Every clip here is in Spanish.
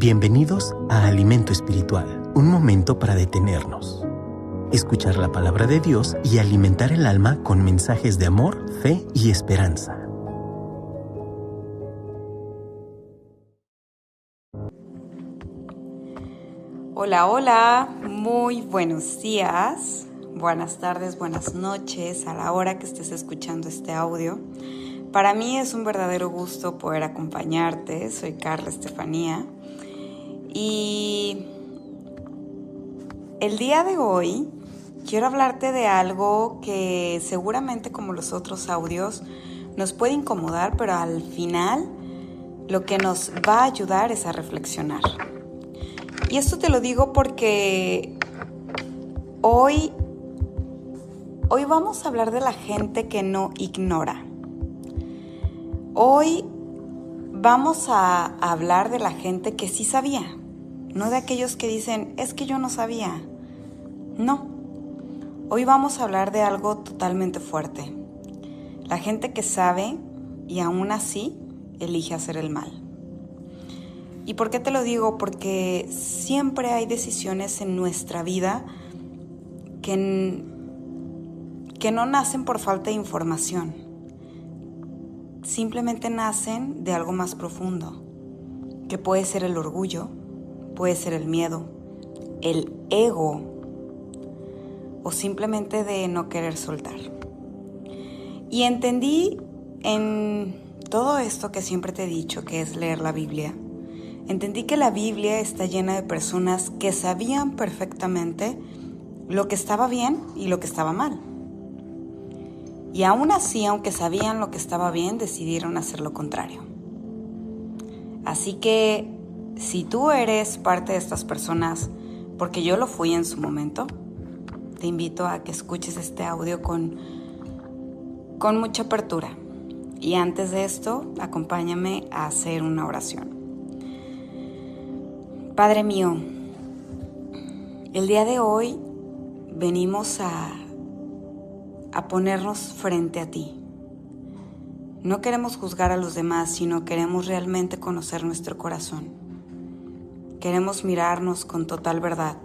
Bienvenidos a Alimento Espiritual, un momento para detenernos, escuchar la palabra de Dios y alimentar el alma con mensajes de amor, fe y esperanza. Hola, hola, muy buenos días, buenas tardes, buenas noches a la hora que estés escuchando este audio. Para mí es un verdadero gusto poder acompañarte. Soy Carla Estefanía y el día de hoy quiero hablarte de algo que seguramente, como los otros audios, nos puede incomodar, pero al final lo que nos va a ayudar es a reflexionar. Y esto te lo digo porque hoy vamos a hablar de la gente que no ignora. Hoy vamos a hablar de la gente que sí sabía, no de aquellos que dicen, es que yo no sabía. No, hoy vamos a hablar de algo totalmente fuerte. La gente que sabe y aún así elige hacer el mal. ¿Y por qué te lo digo? Porque siempre hay decisiones en nuestra vida que no nacen por falta de información. Simplemente nacen de algo más profundo, que puede ser el orgullo, puede ser el miedo, el ego o simplemente de no querer soltar. Y entendí en todo esto que siempre te he dicho, que es leer la Biblia, entendí que la Biblia está llena de personas que sabían perfectamente lo que estaba bien y lo que estaba mal. Y aún así, aunque sabían lo que estaba bien, decidieron hacer lo contrario. Así que, si tú eres parte de estas personas, porque yo lo fui en su momento, te invito a que escuches este audio con mucha apertura. Y antes de esto, acompáñame a hacer una oración. Padre mío, el día de hoy venimos a ponernos frente a ti. No queremos juzgar a los demás, sino queremos realmente conocer nuestro corazón. Queremos mirarnos con total verdad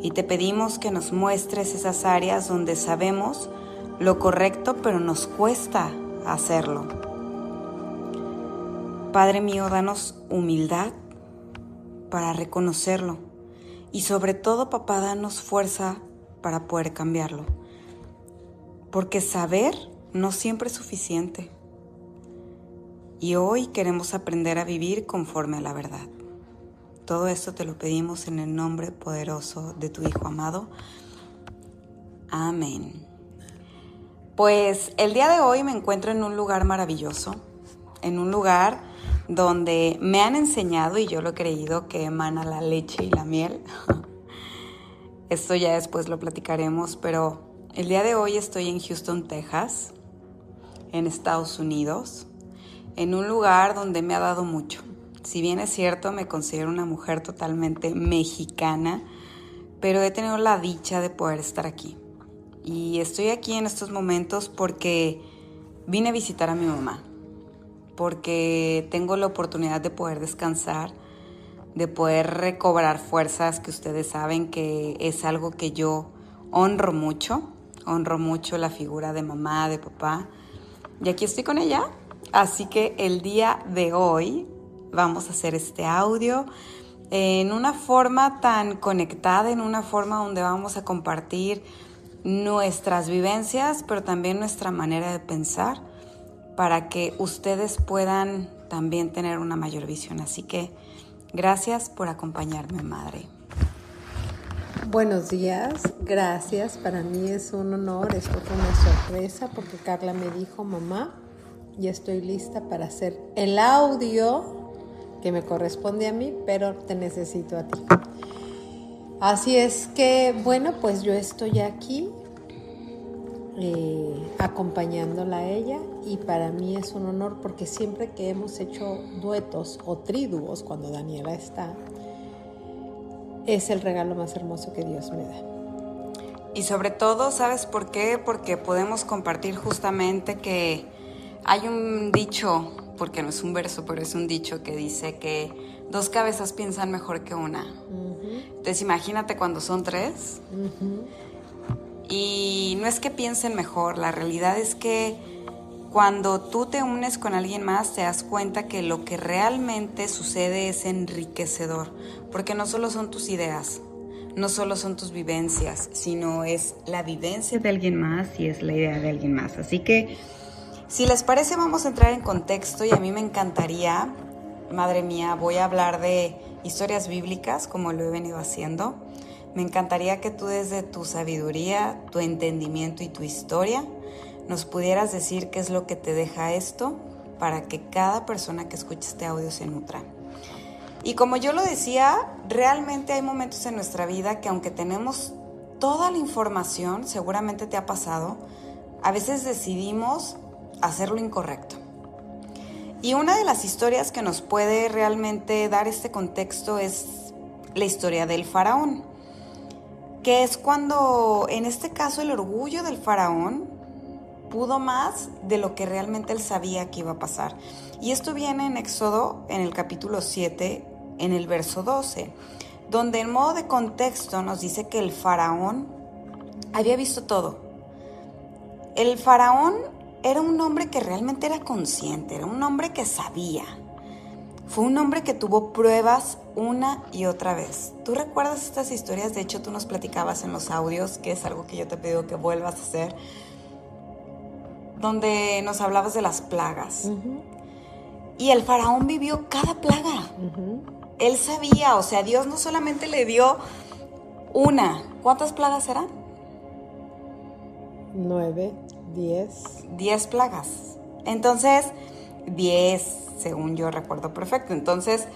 y te pedimos que nos muestres esas áreas donde sabemos lo correcto, pero nos cuesta hacerlo. Padre mío, danos humildad para reconocerlo y sobre todo, papá, danos fuerza para poder cambiarlo. Porque saber no siempre es suficiente. Y hoy queremos aprender a vivir conforme a la verdad. Todo esto te lo pedimos en el nombre poderoso de tu Hijo amado. Amén. Pues el día de hoy me encuentro en un lugar maravilloso, en un lugar donde me han enseñado, y yo lo he creído, que emana la leche y la miel. Esto ya después lo platicaremos, pero el día de hoy estoy en Houston, Texas, en Estados Unidos, en un lugar donde me ha dado mucho. Si bien es cierto, me considero una mujer totalmente mexicana, pero he tenido la dicha de poder estar aquí. Y estoy aquí en estos momentos porque vine a visitar a mi mamá, porque tengo la oportunidad de poder descansar, de poder recobrar fuerzas, que ustedes saben que es algo que yo honro mucho la figura de mamá, de papá, y aquí estoy con ella. Así que el día de hoy vamos a hacer este audio en una forma tan conectada, en una forma donde vamos a compartir nuestras vivencias, pero también nuestra manera de pensar, para que ustedes puedan también tener una mayor visión. Así que gracias por acompañarme, madre. Buenos días, gracias. Para mí es un honor, esto fue una sorpresa porque Carla me dijo, mamá, ya estoy lista para hacer el audio que me corresponde a mí, pero te necesito a ti. Así es que, bueno, pues yo estoy aquí acompañándola a ella, y para mí es un honor porque siempre que hemos hecho duetos o tríduos, cuando Daniela está, es el regalo más hermoso que Dios me da. Y sobre todo, ¿sabes por qué? Porque podemos compartir justamente que hay un dicho porque no es un verso, pero es un dicho que dice que 2 cabezas piensan mejor que una. Entonces imagínate cuando son 3. Y no es que piensen mejor, la realidad es que cuando tú te unes con alguien más te das cuenta que lo que realmente sucede es enriquecedor, porque no solo son tus ideas, no solo son tus vivencias, sino es la vivencia de alguien más y es la idea de alguien más. Así que, si les parece, vamos a entrar en contexto y a mí me encantaría, madre mía, voy a hablar de historias bíblicas como lo he venido haciendo. Me encantaría que tú desde tu sabiduría, tu entendimiento y tu historia nos pudieras decir qué es lo que te deja esto para que cada persona que escuche este audio se nutra. Y como yo lo decía, realmente hay momentos en nuestra vida que aunque tenemos toda la información, seguramente te ha pasado, a veces decidimos hacer lo incorrecto. Y una de las historias que nos puede realmente dar este contexto es la historia del faraón, que es cuando, en este caso, el orgullo del faraón pudo más de lo que realmente él sabía que iba a pasar. Y esto viene en Éxodo, en el capítulo 7, en el verso 12, donde en modo de contexto nos dice que el faraón había visto todo. El faraón era un hombre que realmente era consciente, era un hombre que sabía. Fue un hombre que tuvo pruebas una y otra vez. ¿Tú recuerdas estas historias? De hecho, tú nos platicabas en los audios, que es algo que yo te pido que vuelvas a hacer, donde nos hablabas de las plagas. Y el faraón vivió cada plaga. Él sabía, o sea, Dios no solamente le dio una. ¿Cuántas plagas eran? 9, 10. 10 plagas. Entonces, 10, según yo recuerdo perfecto. Entonces,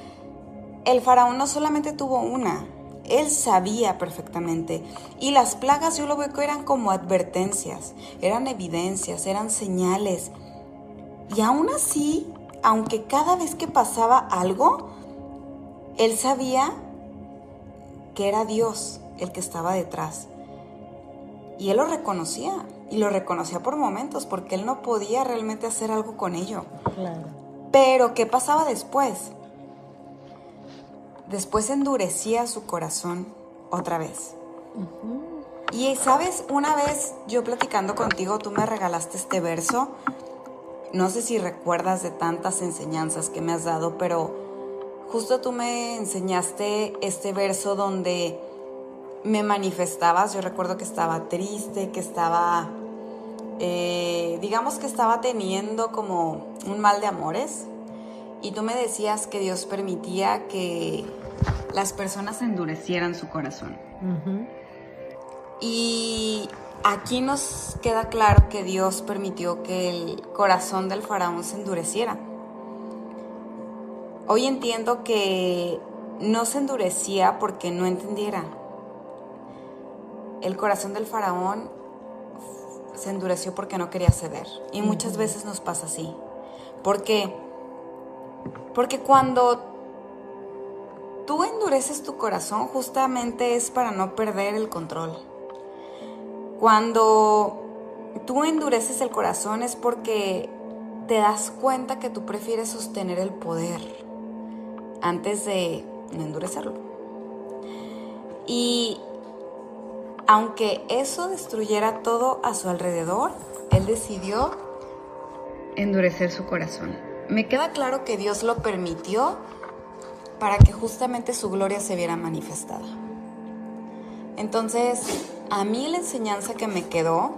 el faraón no solamente tuvo una, él sabía perfectamente. Y las plagas yo lo veo que eran como advertencias, eran evidencias, eran señales. Y aún así, aunque cada vez que pasaba algo, él sabía que era Dios el que estaba detrás. Y él lo reconocía, y lo reconocía por momentos, porque él no podía realmente hacer algo con ello. Claro. Pero, ¿qué pasaba después? Después endurecía su corazón otra vez. Y, ¿sabes? Una vez yo platicando contigo, tú me regalaste este verso. No sé si recuerdas de tantas enseñanzas que me has dado, pero justo tú me enseñaste este verso donde me manifestabas. Yo recuerdo que estaba triste, que estaba, digamos que estaba teniendo como un mal de amores. Y tú me decías que Dios permitía que las personas endurecieran su corazón. Y aquí nos queda claro que Dios permitió que el corazón del faraón se endureciera. Hoy entiendo que no se endurecía porque no entendiera. El corazón del faraón se endureció porque no quería ceder. Y muchas veces nos pasa así. ¿Por qué? Porque cuando tú endureces tu corazón, justamente es para no perder el control. Cuando tú endureces el corazón es porque te das cuenta que tú prefieres sostener el poder antes de no endurecerlo. Y aunque eso destruyera todo a su alrededor, él decidió endurecer su corazón. Me queda claro que Dios lo permitió para que justamente su gloria se viera manifestada. Entonces, a mí la enseñanza que me quedó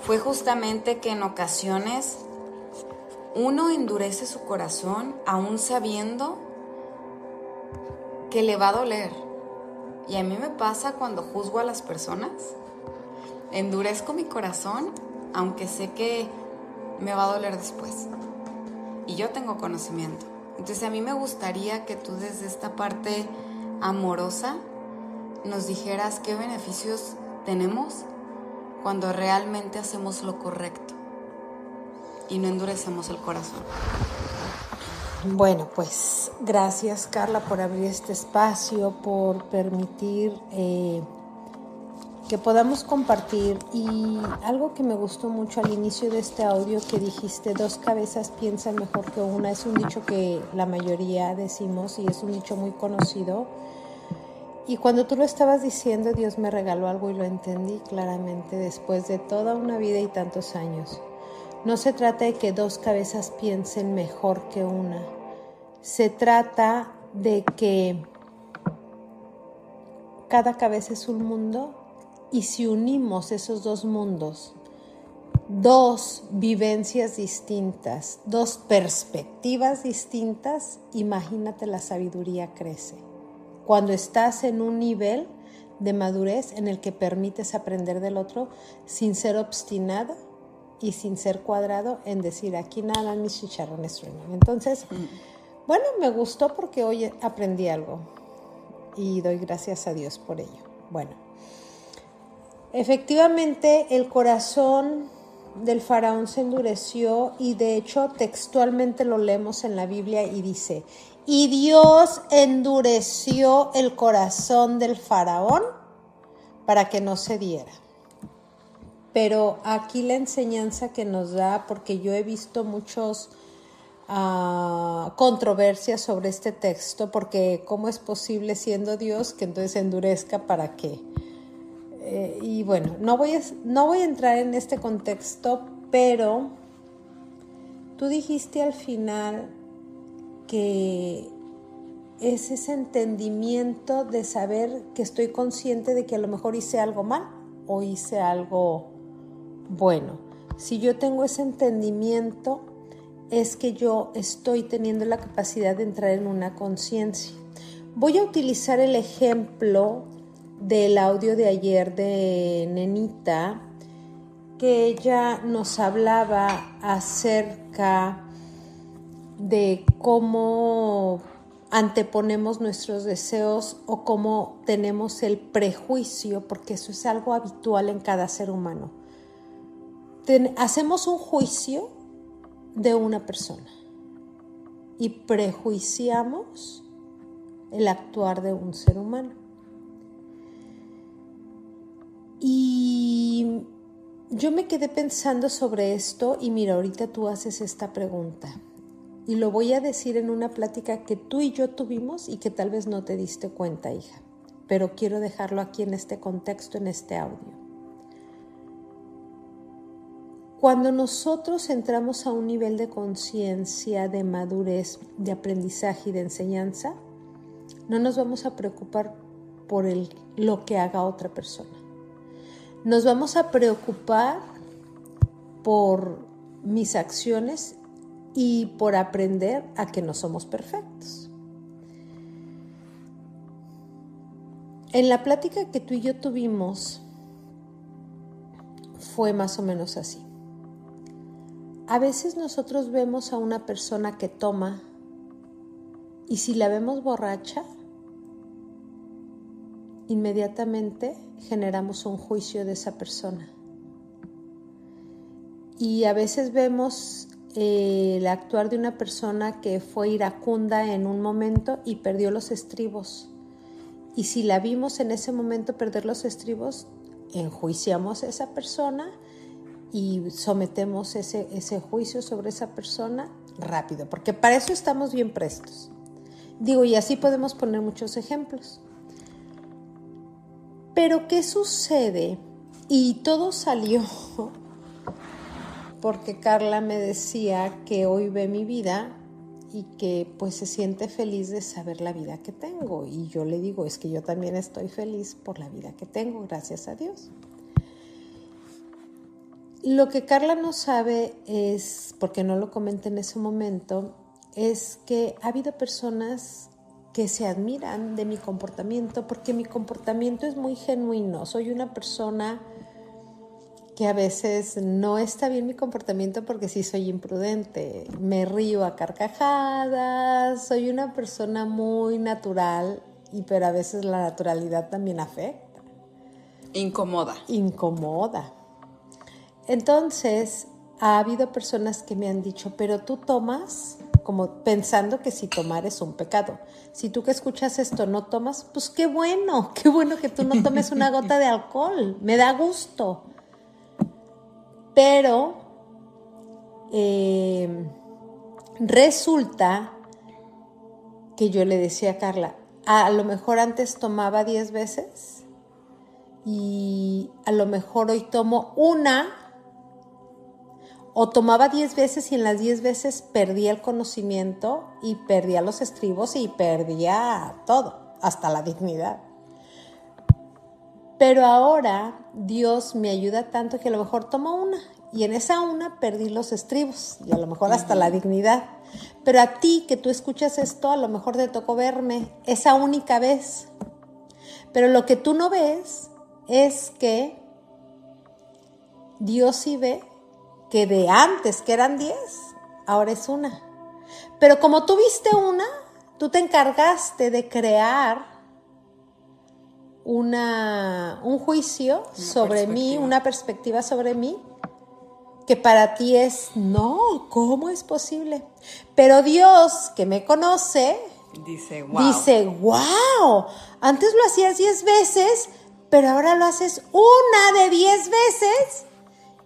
fue justamente que en ocasiones uno endurece su corazón aún sabiendo que le va a doler. Y a mí me pasa cuando juzgo a las personas. Endurezco mi corazón aunque sé que me va a doler después. Y yo tengo conocimiento. Entonces a mí me gustaría que tú desde esta parte amorosa nos dijeras qué beneficios tenemos cuando realmente hacemos lo correcto y no endurecemos el corazón. Bueno, pues gracias, Carla, por abrir este espacio, por permitir que que podamos compartir. Y algo que me gustó mucho al inicio de este audio que dijiste, 2 cabezas piensan mejor que una, es un dicho que la mayoría decimos y es un dicho muy conocido. Y cuando tú lo estabas diciendo, Dios me regaló algo y lo entendí claramente después de toda una vida y tantos años. No se trata de que 2 cabezas piensen mejor que una. Se trata de que cada cabeza es un mundo y si unimos esos 2 mundos, 2 vivencias distintas, 2 perspectivas distintas, imagínate, la sabiduría crece. Cuando estás en un nivel de madurez en el que permites aprender del otro sin ser obstinado y sin ser cuadrado en decir aquí nada mis chicharrones truenan. Entonces, bueno, me gustó porque hoy aprendí algo y doy gracias a Dios por ello. Bueno, efectivamente el corazón del faraón se endureció y de hecho textualmente lo leemos en la Biblia y dice: y Dios endureció el corazón del faraón para que no se diera. Pero aquí la enseñanza que nos da, porque yo he visto muchos controversias sobre este texto, porque ¿cómo es posible siendo Dios que entonces endurezca para qué? Y bueno, no voy a entrar en este contexto, pero tú dijiste al final que es ese entendimiento de saber que estoy consciente de que a lo mejor hice algo mal o hice algo bueno. Si yo tengo ese entendimiento, es que yo estoy teniendo la capacidad de entrar en una conciencia. Voy a utilizar el ejemplo del audio de ayer de Nenita, que ella nos hablaba acerca de cómo anteponemos nuestros deseos o cómo tenemos el prejuicio, porque eso es algo habitual en cada ser humano. Hacemos un juicio de una persona y prejuiciamos el actuar de un ser humano. Y yo me quedé pensando sobre esto y mira, ahorita tú haces esta pregunta. Y lo voy a decir en una plática que tú y yo tuvimos y que tal vez no te diste cuenta, hija. Pero quiero dejarlo aquí en este contexto, en este audio. Cuando nosotros entramos a un nivel de conciencia, de madurez, de aprendizaje y de enseñanza, no nos vamos a preocupar por lo que haga otra persona. Nos vamos a preocupar por mis acciones y por aprender a que no somos perfectos. En la plática que tú y yo tuvimos fue más o menos así. A veces nosotros vemos a una persona que toma y si la vemos borracha, inmediatamente generamos un juicio de esa persona. Y a veces vemos el actuar de una persona que fue iracunda en un momento y perdió los estribos. Y si la vimos en ese momento perder los estribos, enjuiciamos a esa persona y sometemos ese juicio sobre esa persona rápido, porque para eso estamos bien prestos. Digo, y así podemos poner muchos ejemplos. Pero ¿qué sucede? Y todo salió porque Carla me decía que hoy ve mi vida y que pues se siente feliz de saber la vida que tengo. Y yo le digo, es que yo también estoy feliz por la vida que tengo, gracias a Dios. Lo que Carla no sabe es, porque no lo comenté en ese momento, es que ha habido personas que se admiran de mi comportamiento, porque mi comportamiento es muy genuino. Soy una persona que a veces no está bien mi comportamiento porque sí soy imprudente. Me río a carcajadas, soy una persona muy natural, pero a veces la naturalidad también afecta. Incomoda. Entonces, ha habido personas que me han dicho, pero tú tomas, como pensando que si tomar es un pecado. Si tú que escuchas esto no tomas, pues qué bueno que tú no tomes una gota de alcohol, me da gusto. Pero resulta que yo le decía a Carla, a lo mejor antes tomaba 10 veces y a lo mejor hoy tomo una, o tomaba 10 veces y en las 10 veces perdía el conocimiento y perdía los estribos y perdía todo, hasta la dignidad. Pero ahora Dios me ayuda tanto que a lo mejor tomo una y en esa una perdí los estribos y a lo mejor hasta la dignidad. Pero a ti que tú escuchas esto, a lo mejor te tocó verme esa única vez. Pero lo que tú no ves es que Dios sí ve que de antes, que eran 10, ahora es una. Pero como tú viste una, tú te encargaste de crear un juicio sobre mí, una perspectiva sobre mí, que para ti es, no, ¿cómo es posible? Pero Dios, que me conoce, dice, wow, antes lo hacías 10 veces, pero ahora lo haces una de 10 veces,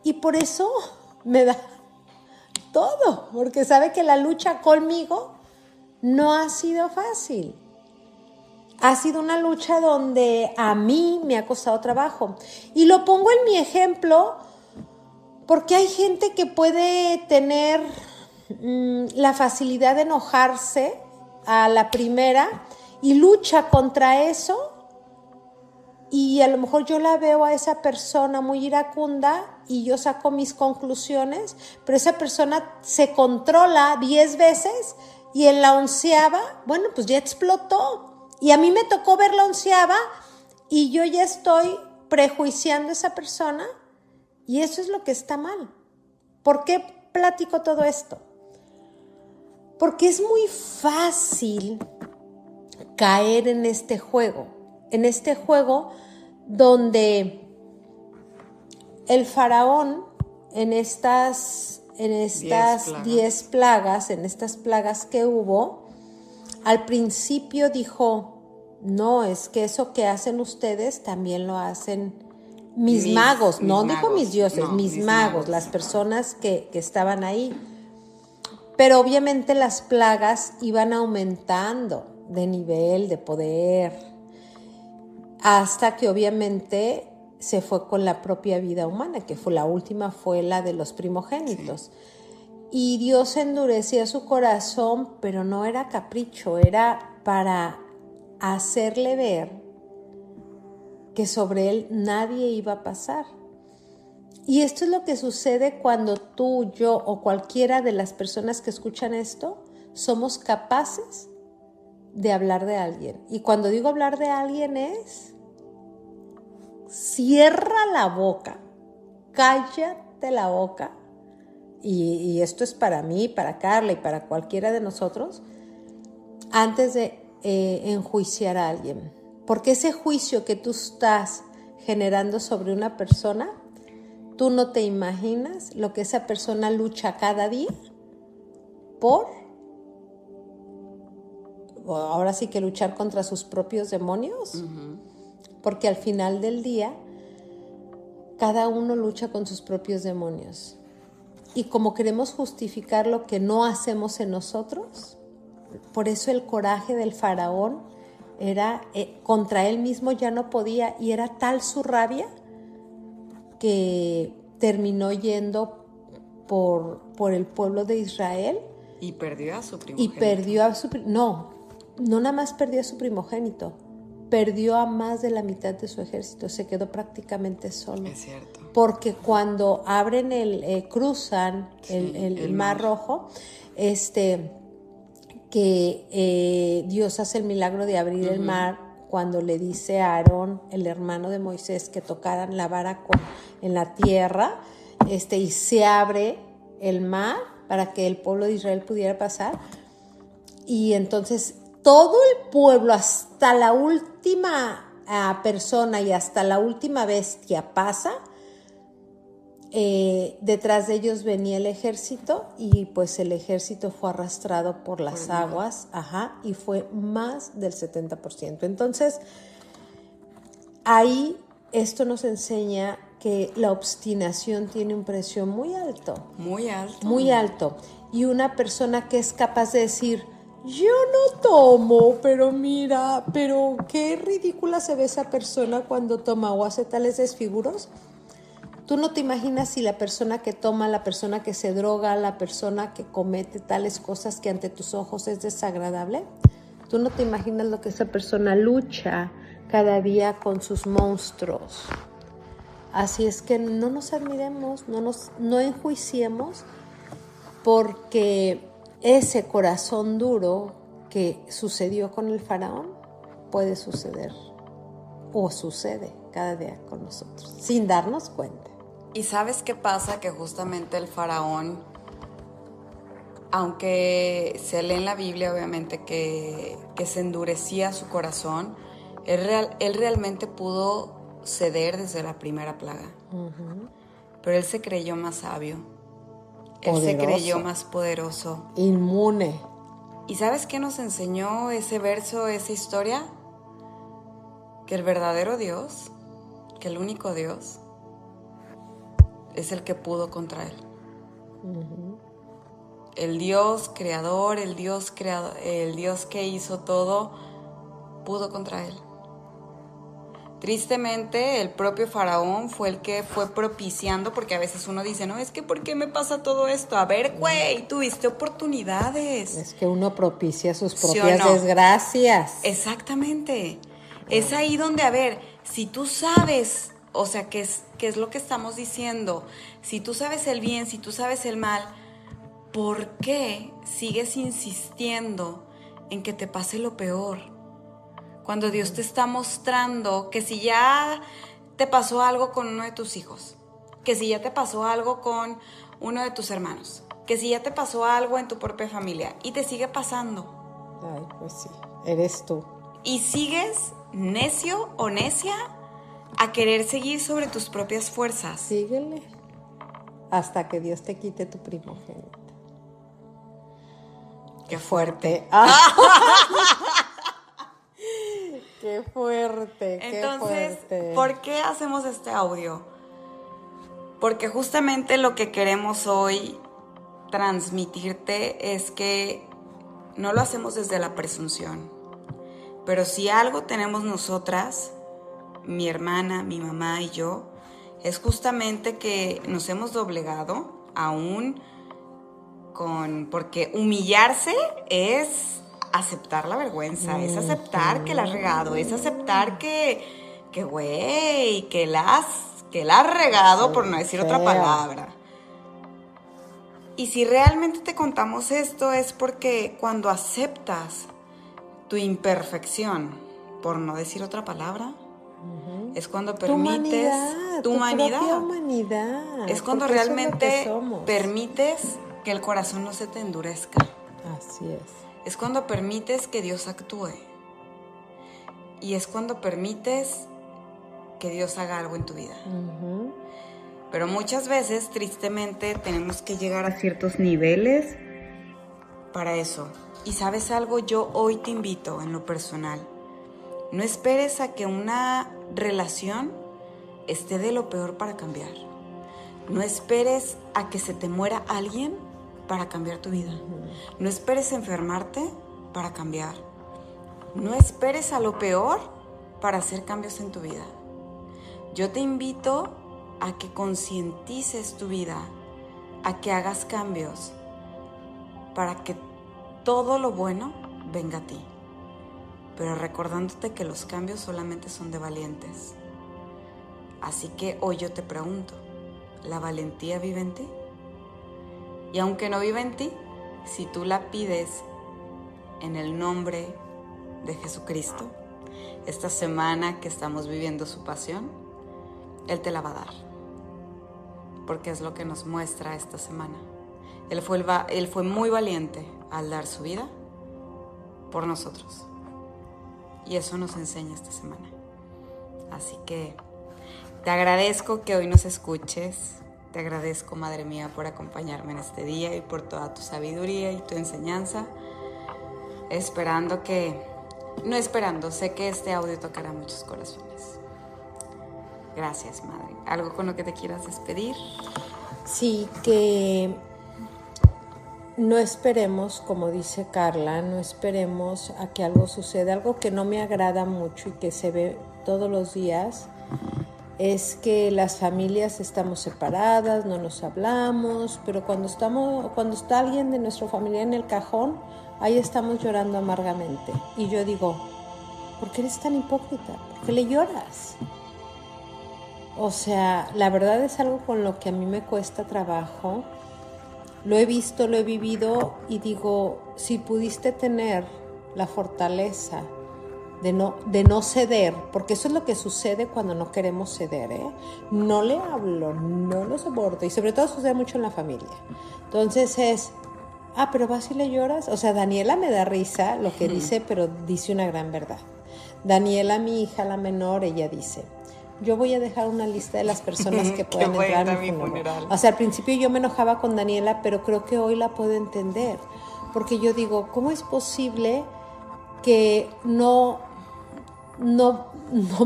y por eso me da todo, porque sabe que la lucha conmigo no ha sido fácil. Ha sido una lucha donde a mí me ha costado trabajo. Y lo pongo en mi ejemplo porque hay gente que puede tener la facilidad de enojarse a la primera y lucha contra eso. Y a lo mejor yo la veo a esa persona muy iracunda y yo saco mis conclusiones, pero esa persona se controla 10 veces y en la 11ª, bueno, pues ya explotó. Y a mí me tocó ver la 11ª y yo ya estoy prejuiciando a esa persona y eso es lo que está mal. ¿Por qué platico todo esto? Porque es muy fácil caer en este juego donde el faraón en estas 10 plagas, en estas plagas que hubo, al principio dijo, no, es que eso que hacen ustedes también lo hacen mis magos, no dijo mis dioses, no, mis magos, las personas que estaban ahí. Pero obviamente las plagas iban aumentando de nivel, de poder, hasta que obviamente se fue con la propia vida humana, que fue la última, fue la de los primogénitos. Sí. Y Dios endurecía su corazón, pero no era capricho, era para hacerle ver que sobre él nadie iba a pasar. Y esto es lo que sucede cuando tú, yo o cualquiera de las personas que escuchan esto somos capaces de hablar de alguien. Y cuando digo hablar de alguien es, cierra la boca, cállate la boca. Y esto es para mí, para Carla y para cualquiera de nosotros, antes de enjuiciar a alguien. Porque ese juicio que tú estás generando sobre una persona, tú no te imaginas lo que esa persona lucha cada día ahora sí que luchar contra sus propios demonios. Uh-huh. Porque al final del día, cada uno lucha con sus propios demonios. Y como queremos justificar lo que no hacemos en nosotros, por eso el coraje del faraón era, contra él mismo ya no podía, y era tal su rabia que terminó yendo por el pueblo de Israel. Y perdió a su primogénito. No nada más perdió a su primogénito, perdió a más de la mitad de su ejército, se quedó prácticamente solo. Es cierto. Porque cuando abren cruzan el Mar Rojo, que Dios hace el milagro de abrir el mar, cuando le dice a Aarón, el hermano de Moisés, que tocaran la vara en la tierra, y se abre el mar para que el pueblo de Israel pudiera pasar. Y entonces todo el pueblo, hasta la última persona y hasta la última bestia pasa, Detrás de ellos venía el ejército y pues el ejército fue arrastrado por las aguas, y fue más del 70%. Entonces, ahí esto nos enseña que la obstinación tiene un precio muy alto. Muy alto. Muy alto. Y una persona que es capaz de decir, yo no tomo, pero mira, pero qué ridícula se ve esa persona cuando toma o hace tales desfiguros. Tú no te imaginas si la persona que toma, la persona que se droga, la persona que comete tales cosas que ante tus ojos es desagradable. Tú no te imaginas lo que esa persona lucha cada día con sus monstruos. Así es que no nos admiremos, no enjuiciemos, porque ese corazón duro que sucedió con el faraón puede suceder o sucede cada día con nosotros, sin darnos cuenta. ¿Y sabes qué pasa? Que justamente el faraón, aunque se lee en la Biblia obviamente que se endurecía su corazón, él realmente pudo ceder desde la primera plaga. Uh-huh. Pero él se creyó más sabio. Él se creyó más poderoso. Inmune. ¿Y sabes qué nos enseñó ese verso, esa historia? Que el verdadero Dios, que el único Dios, es el que pudo contra él. Uh-huh. El Dios creador, el Dios que hizo todo, pudo contra él. Tristemente, el propio faraón fue el que fue propiciando, porque a veces uno dice, no, es que ¿por qué me pasa todo esto? A ver, güey, tuviste oportunidades. Es que uno propicia sus propias desgracias. Exactamente. Es ahí donde, a ver, si tú sabes, o sea, qué es lo que estamos diciendo, si tú sabes el bien, si tú sabes el mal, ¿por qué sigues insistiendo en que te pase lo peor? Cuando Dios te está mostrando que si ya te pasó algo con uno de tus hijos, que si ya te pasó algo con uno de tus hermanos, que si ya te pasó algo en tu propia familia y te sigue pasando. Ay, pues sí, eres tú. Y sigues necio o necia a querer seguir sobre tus propias fuerzas. Síguele hasta que Dios te quite tu primogénito. Qué fuerte. Qué fuerte, Entonces, qué fuerte. ¿por qué hacemos este audio? Porque justamente lo que queremos hoy transmitirte es que no lo hacemos desde la presunción. Pero si algo tenemos nosotras, mi hermana, mi mamá y yo, es justamente que nos hemos doblegado aún porque humillarse es aceptar la vergüenza, es aceptar que la has regado, es aceptar que la has regado, por no decir otra palabra. Y si realmente te contamos esto es porque cuando aceptas tu imperfección, por no decir otra palabra, es cuando permites tu humanidad. Es cuando realmente permites que el corazón no se te endurezca. Así es. Es cuando permites que Dios actúe. Y es cuando permites que Dios haga algo en tu vida. Uh-huh. Pero muchas veces, tristemente, tenemos que llegar a ciertos niveles para eso. Y ¿sabes algo? Yo hoy te invito en lo personal. No esperes a que una relación esté de lo peor para cambiar. No esperes a que se te muera alguien para cambiar tu vida. No esperes enfermarte para cambiar. No esperes a lo peor para hacer cambios en tu vida. Yo te invito a que concientices tu vida, a que hagas cambios para que todo lo bueno venga a ti. Pero recordándote que los cambios solamente son de valientes. Así que hoy yo te pregunto, ¿la valentía vive en ti? Y aunque no vive en ti, si tú la pides en el nombre de Jesucristo, esta semana que estamos viviendo su pasión, Él te la va a dar. Porque es lo que nos muestra esta semana. Él fue muy valiente al dar su vida por nosotros. Y eso nos enseña esta semana. Así que te agradezco que hoy nos escuches. Te agradezco, Madre mía, por acompañarme en este día y por toda tu sabiduría y tu enseñanza. Sé que este audio tocará muchos corazones. Gracias, Madre. ¿Algo con lo que te quieras despedir? Sí, que no esperemos, como dice Carla, no esperemos a que algo suceda. Algo que no me agrada mucho y que se ve todos los días es que las familias estamos separadas, no nos hablamos, pero cuando está alguien de nuestra familia en el cajón, ahí estamos llorando amargamente. Y yo digo, ¿por qué eres tan hipócrita? ¿Por qué le lloras? O sea, la verdad es algo con lo que a mí me cuesta trabajo. Lo he visto, lo he vivido y digo, si pudiste tener la fortaleza de no ceder, porque eso es lo que sucede cuando no queremos ceder, ¿eh? No le hablo, no lo soporto, y sobre todo sucede mucho en la familia. Entonces es, pero vas y le lloras. O sea, Daniela me da risa lo que dice, pero dice una gran verdad. Daniela, mi hija, la menor, ella dice, yo voy a dejar una lista de las personas que pueden entrar a mi funeral. O sea, al principio yo me enojaba con Daniela, pero creo que hoy la puedo entender, porque yo digo, ¿cómo es posible que no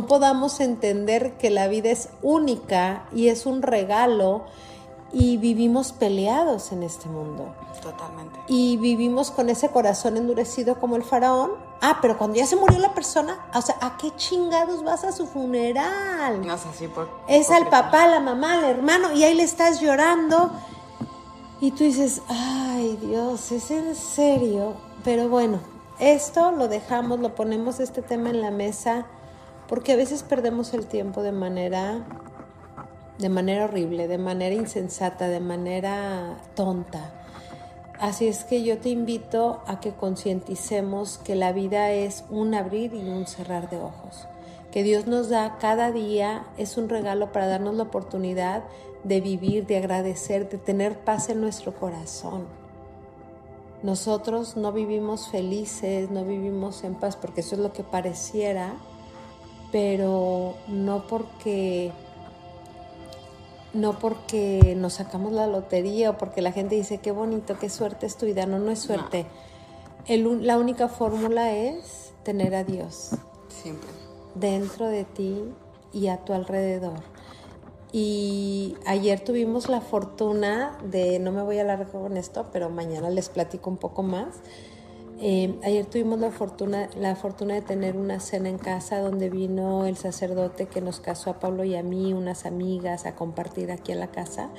podamos entender que la vida es única y es un regalo y vivimos peleados en este mundo? Totalmente. Y vivimos con ese corazón endurecido como el faraón. Pero cuando ya se murió la persona, o sea, ¿a qué chingados vas a su funeral? No sé, sí, es al papá, a la mamá, al hermano, y ahí le estás llorando. Y tú dices, ay Dios, ¿es en serio? Pero bueno, esto lo dejamos, lo ponemos este tema en la mesa, porque a veces perdemos el tiempo de manera horrible, de manera insensata, de manera tonta. Así es que yo te invito a que concienticemos que la vida es un abrir y un cerrar de ojos. Que Dios nos da cada día, es un regalo para darnos la oportunidad de vivir, de agradecer, de tener paz en nuestro corazón. Nosotros no vivimos felices, no vivimos en paz, porque eso es lo que pareciera, pero no porque nos sacamos la lotería o porque la gente dice qué bonito, qué suerte es tu vida. No es suerte. No. La única fórmula es tener a Dios siempre dentro de ti y a tu alrededor. Y ayer tuvimos la fortuna de, no me voy a alargar con esto, pero mañana les platico un poco más. Ayer tuvimos la fortuna de tener una cena en casa donde vino el sacerdote que nos casó a Pablo y a mí, unas amigas, a compartir aquí en la casa.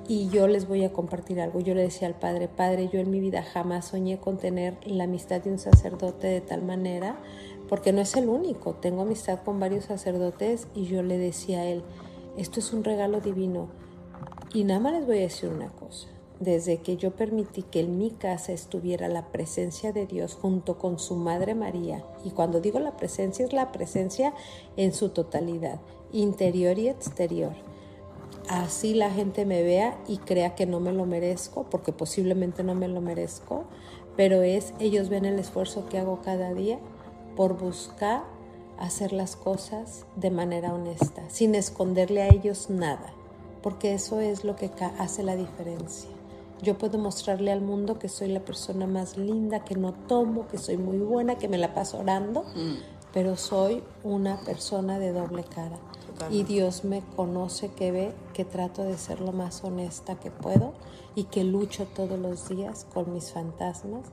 Y yo les voy a compartir algo. Yo le decía al Padre, yo en mi vida jamás soñé con tener la amistad de un sacerdote de tal manera, porque no es el único. Tengo amistad con varios sacerdotes y yo le decía a él, esto es un regalo divino. Y nada más les voy a decir una cosa. Desde que yo permití que en mi casa estuviera la presencia de Dios junto con su Madre María, y cuando digo la presencia, es la presencia en su totalidad, interior y exterior. Así la gente me vea y crea que no me lo merezco, porque posiblemente no me lo merezco, pero ellos ven el esfuerzo que hago cada día por buscar hacer las cosas de manera honesta, sin esconderle a ellos nada, porque eso es lo que hace la diferencia. Yo puedo mostrarle al mundo que soy la persona más linda, que no tomo, que soy muy buena, que me la paso orando, pero soy una persona de doble cara. Totalmente. Y Dios me conoce, que ve que trato de ser lo más honesta que puedo y que lucho todos los días con mis fantasmas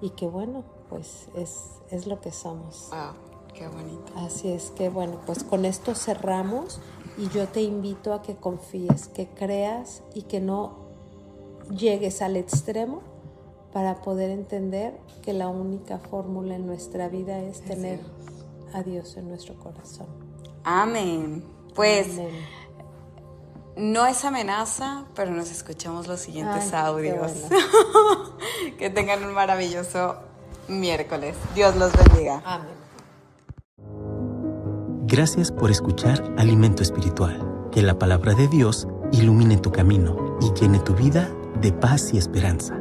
y que bueno, pues es lo que somos. Wow, qué bonito. Así es que bueno, pues con esto cerramos y yo te invito a que confíes, que creas y que no llegues al extremo para poder entender que la única fórmula en nuestra vida es tener a Dios en nuestro corazón. Amén. Pues Amén. No es amenaza, pero nos escuchamos los siguientes audios. Bueno. Que tengan un maravilloso miércoles. Dios los bendiga. Amén. Gracias por escuchar Alimento Espiritual. Que la palabra de Dios ilumine tu camino y llene tu vida de paz y esperanza.